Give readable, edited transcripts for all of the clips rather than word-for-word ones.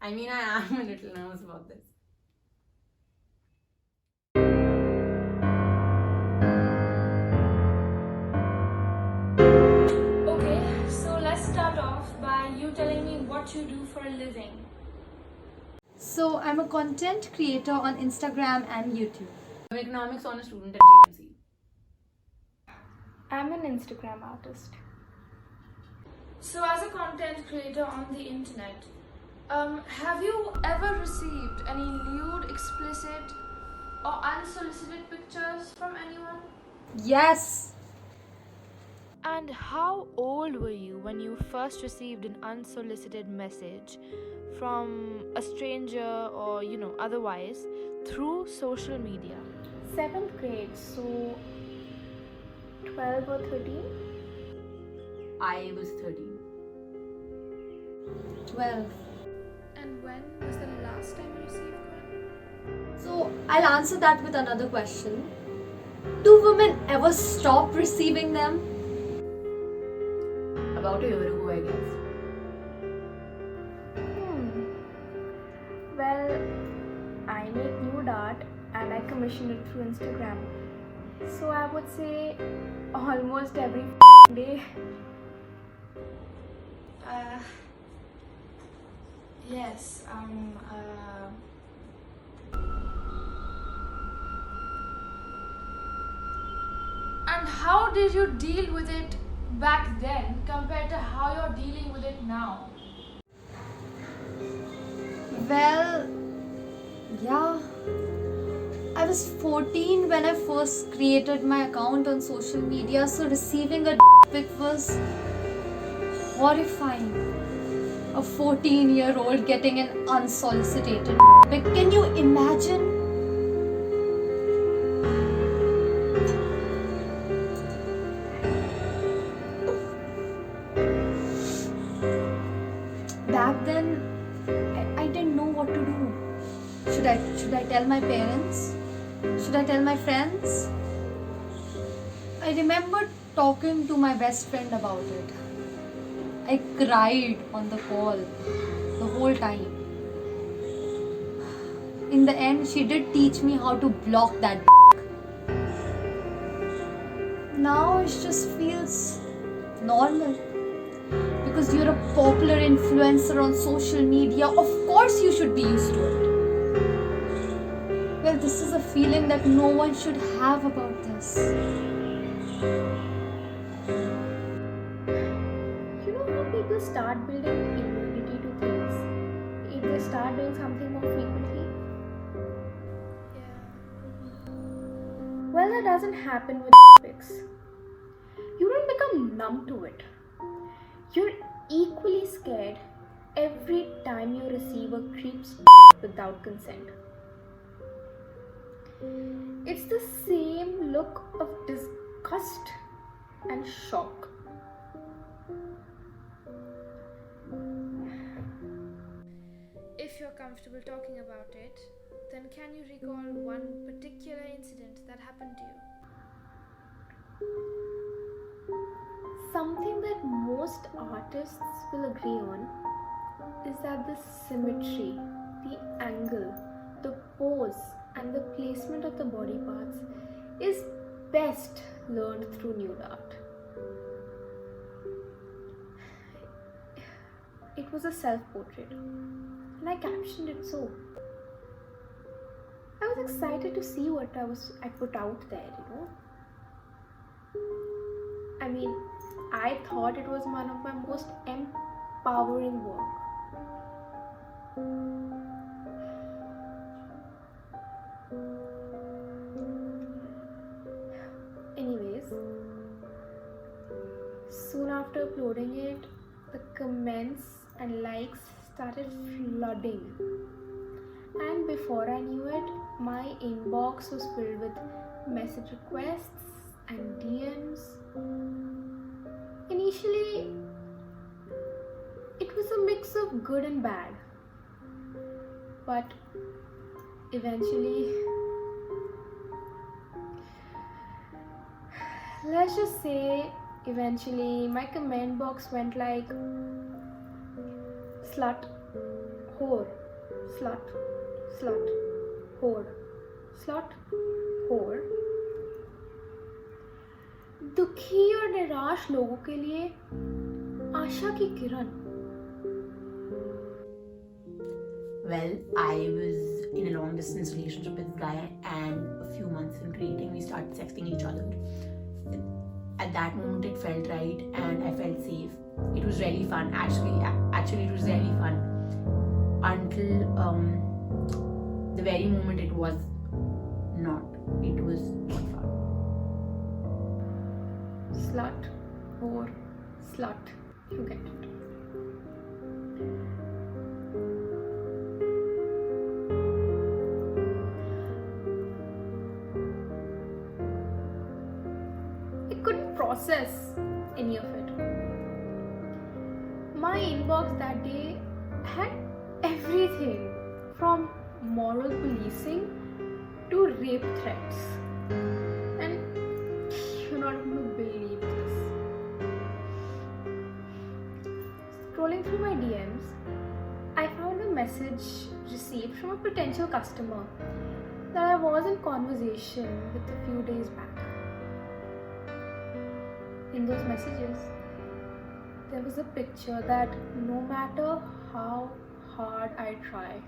I mean, I am a little nervous about this. Okay, so let's start off by you telling me what you do for a living. So I'm a content creator on Instagram and YouTube. I'm an economics honor student at JMC. I'm an Instagram artist. So, as a content creator on the internet, have you ever received any lewd, explicit, or unsolicited pictures from anyone? Yes, And how old were you when you first received an unsolicited message from a stranger or, otherwise through social media? 7th grade, so 12 or 13? I was 13. 12. And when was the last time you received one? So I'll answer that with another question. Do women ever stop receiving them? About a year ago, I guess. Well, I make nude art and I commission it through Instagram. So I would say almost every day. Yes, And how did you deal with it back then compared to how you're dealing with it now? Well, yeah. I was 14 when I first created my account on social media, so receiving a pic was horrifying. A 14-year-old getting an unsolicited pic. Can you imagine? Back then, I didn't know what to do. Should I tell my parents? Should I tell my friends? I remember talking to my best friend about it. I cried on the call the whole time. In the end, she did teach me how to block that. Now it just feels normal. Because you're a popular influencer on social media, of course you should be used to it. Well, this is a feeling that no one should have about this. You know how people start building immunity to things if they start doing something more frequently? Well, that doesn't happen with pics. You don't become numb to it. You're equally scared every time you receive a creep's without consent. It's the same look of disgust and shock. If you're comfortable talking about it, then can you recall one particular incident that happened to you? Something that most artists will agree on is that the symmetry, the angle, the pose, and the placement of the body parts is best learned through nude art. It was a self-portrait, and I captioned it so. I was excited to see what I put out there, I mean, I thought it was one of my most empowering work. Anyways, soon after uploading it, the comments and likes started flooding. And before I knew it, my inbox was filled with message requests and DMs. Initially, it was a mix of good and bad. But eventually, let's just say, eventually my comment box went like slut, whore, slut, slut, whore, slut, whore. दुखी और निराश लोगों के लिए आशा की किरण. Well, I was in a long distance relationship with this guy, and a few months into dating, we started sexting each other. At that moment, it felt right, and I felt safe. It was really fun. Actually, it was really fun until the very moment it was not. It was not fun. Slut, whore, slut. You get it. I couldn't process any of it. My inbox that day had everything from moral policing to rape threats. And you're not going to believe this. Scrolling through my DMs, I found a message received from a potential customer that I was in conversation with a few days back. In those messages, there was a picture that no matter how hard I try,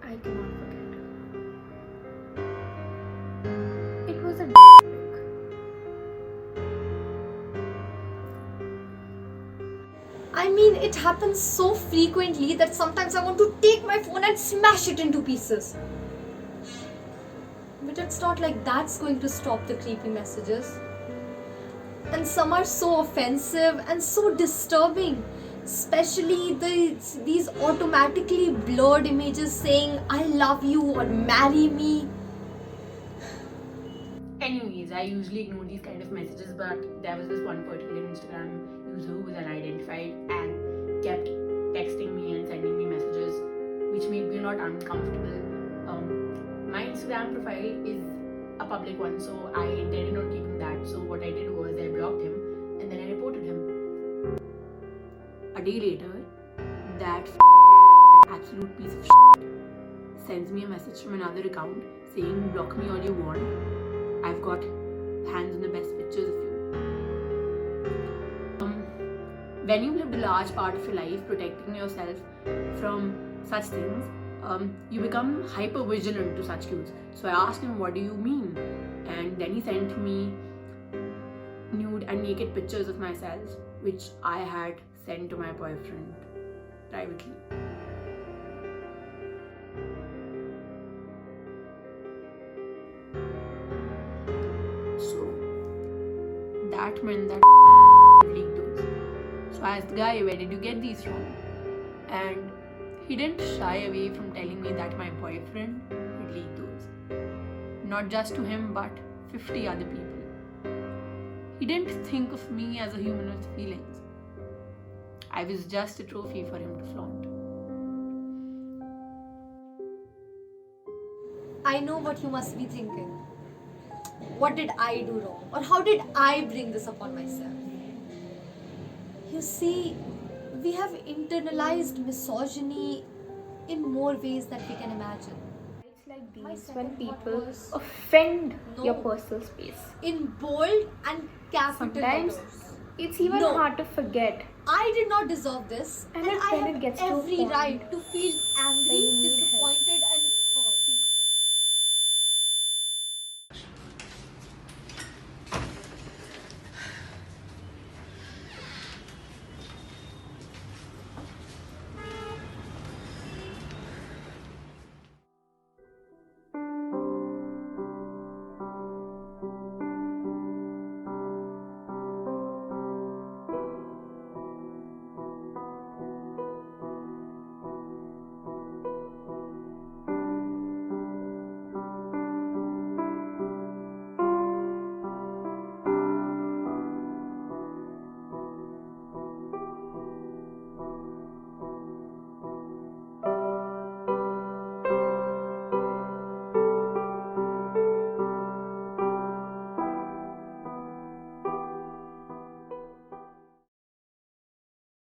I cannot forget. It was a pic. I mean, it happens so frequently that sometimes I want to take my phone and smash it into pieces. But it's not like that's going to stop the creepy messages. And some are so offensive and so disturbing. Especially these automatically blurred images saying, I love you or marry me. Anyways, I usually ignore these kind of messages, but there was this one particular Instagram user who was unidentified and kept texting me and sending me messages which made me a lot uncomfortable. My Instagram profile is a public one, so I intended on keeping that. So what I did was I blocked him and then I reported him. A day later, that absolute piece of shit sends me a message from another account saying, block me all you want. I've got hands on the best pictures of you. When you've lived a large part of your life protecting yourself from such things, you become hyper vigilant to such cues. So I asked him, what do you mean? And then he sent me nude and naked pictures of myself, which I had sent to my boyfriend privately. So that meant that leaked those. So I asked the guy, where did you get these from? And he didn't shy away from telling me that my boyfriend had leaked those. Not just to him, but 50 other people. He didn't think of me as a human with feelings. I was just a trophy for him to flaunt. I know what you must be thinking. What did I do wrong? Or how did I bring this upon myself? You see, we have internalized misogyny in more ways than we can imagine. It's like My these second when thought people was, offend no. your personal space. In bold and capital Sometimes letters. it's even No. hard to forget. I did not deserve this, And and then I when have it gets to a every point right to feel angry, when